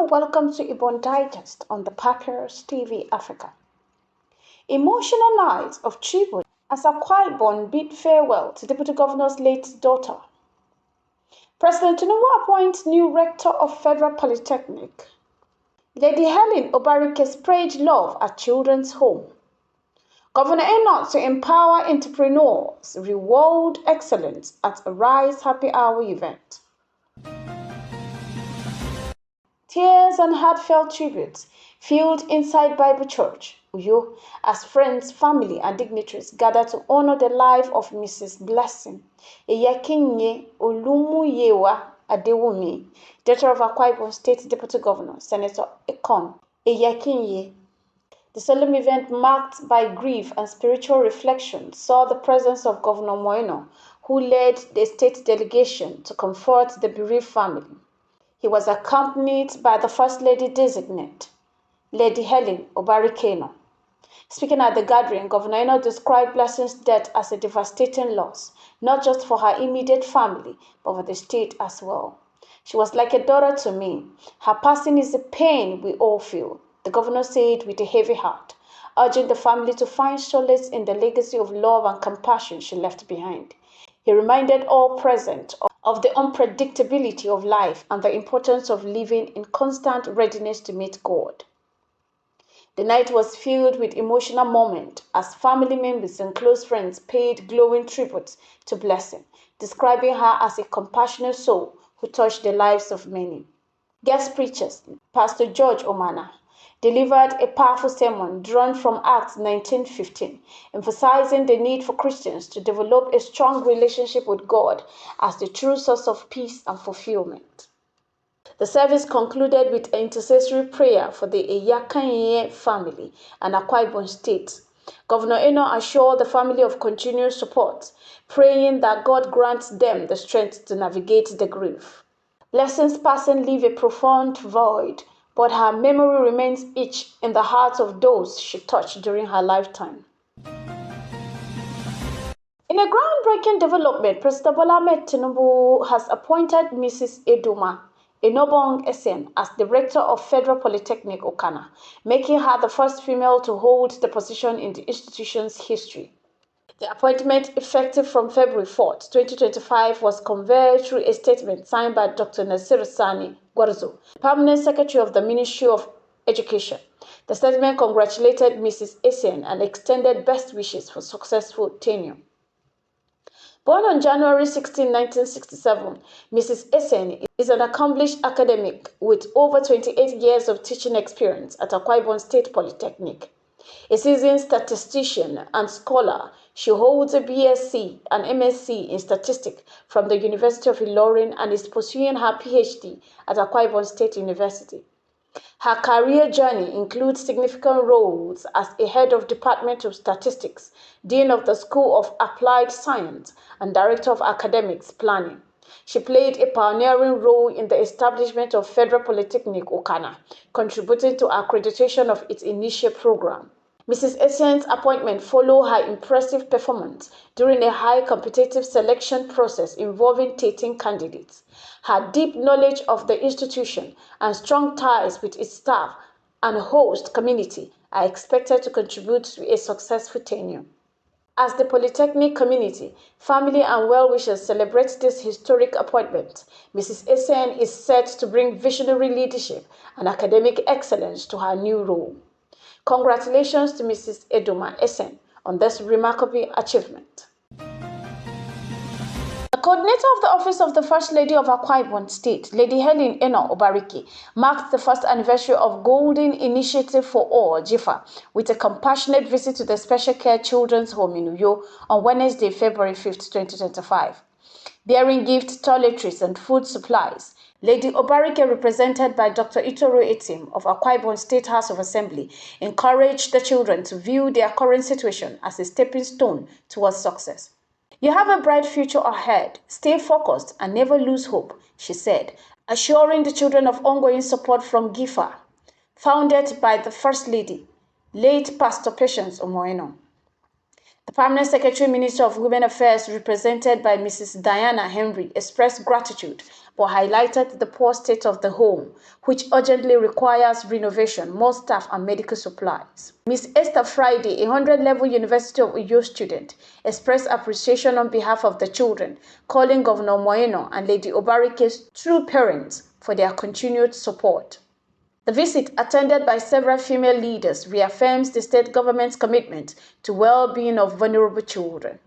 welcome to Ibom Digest on the Papyrus TV Africa. Emotional night of tribute as Akwa bid farewell to Deputy Governor's late daughter. President Tinubu appoints new rector of Federal Polytechnic. Lady Helen Obarike spread love at children's home. Governor Enoch to empower entrepreneurs reward excellence at a Rise Happy Hour event. Tears and heartfelt tributes filled inside Bible Church, Uyo, as friends, family, and dignitaries gather to honor the life of Mrs. Blessing Eyakinye Olumuyewa Adewumi, daughter of Akwa Ibom State Deputy Governor, Senator Ekon Eyakinye. The solemn event, marked by grief and spiritual reflection, saw the presence of Governor Moeno, who led the state delegation to comfort the bereaved family. He was accompanied by the First Lady designate, Lady Helen Obarike. Speaking at the gathering, Governor Eno described Blessing's death as a devastating loss, not just for her immediate family, but for the state as well. She was like a daughter to me. Her passing is a pain we all feel, the governor said with a heavy heart, urging the family to find solace in the legacy of love and compassion she left behind. He reminded all present of the unpredictability of life and the importance of living in constant readiness to meet God. The night was filled with emotional moments as family members and close friends paid glowing tributes to Blessing, describing her as a compassionate soul who touched the lives of many. Guest preachers, Pastor George Omana, delivered a powerful sermon drawn from Acts 19:15, emphasizing the need for Christians to develop a strong relationship with God as the true source of peace and fulfillment. The service concluded with an intercessory prayer for the Eyakanye family and Akwa Ibom State. Governor Eno assured the family of continued support, praying that God grants them the strength to navigate the grief. Blessing's passing leave a profound void, but her memory remains etched in the hearts of those she touched during her lifetime. In a groundbreaking development, President Bola Ahmed Tinubu has appointed Mrs. Edoma Enobong Esen as the rector of Federal Polytechnic Okana, making her the first female to hold the position in the institution's history. The appointment, effective from February 4, 2025, was conveyed through a statement signed by Dr. Nasir Sani Gwarzo, Permanent Secretary of the Ministry of Education. The statement congratulated Mrs. Esen and extended best wishes for successful tenure. Born on January 16, 1967, Mrs. Esen is an accomplished academic with over 28 years of teaching experience at Akwa Ibom State Polytechnic. A seasoned statistician and scholar, she holds a BSc and MSc in statistics from the University of Ilorin and is pursuing her PhD at Akwa Ibom State University. Her career journey includes significant roles as a head of Department of Statistics, Dean of the School of Applied Science, and Director of Academics Planning. She played a pioneering role in the establishment of Federal Polytechnic Okana, contributing to accreditation of its initial program. Mrs. Esen's appointment followed her impressive performance during a high competitive selection process involving 13 candidates. Her deep knowledge of the institution and strong ties with its staff and host community are expected to contribute to a successful tenure. As the Polytechnic community, family, and well-wishers celebrate this historic appointment, Mrs. Esen is set to bring visionary leadership and academic excellence to her new role. Congratulations to Mrs. Edoma Esen on this remarkable achievement. The coordinator of the Office of the First Lady of Akwa Ibom State, Lady Helen Eno Obarike, marked the first anniversary of Golden Initiative for All, GIFA, with a compassionate visit to the Special Care Children's Home in Uyo on Wednesday, February 5, 2025. Bearing gifts, toiletries, and food supplies, Lady Obarike, represented by Dr. Itoro Etim of Akwa Ibom State House of Assembly, encouraged the children to view their current situation as a stepping stone towards success. You have a bright future ahead. Stay focused and never lose hope, she said, assuring the children of ongoing support from GIFA, founded by the First Lady, late Pastor Patience Omoeno. The Permanent Secretary Minister of Women Affairs, represented by Mrs. Diana Henry, expressed gratitude but highlighted the poor state of the home, which urgently requires renovation, more staff, and medical supplies. Ms. Esther Friday, a 100-level University of Uyo student, expressed appreciation on behalf of the children, calling Governor Moeno and Lady Obarike's true parents for their continued support. The visit, attended by several female leaders, reaffirms the state government's commitment to well-being of vulnerable children.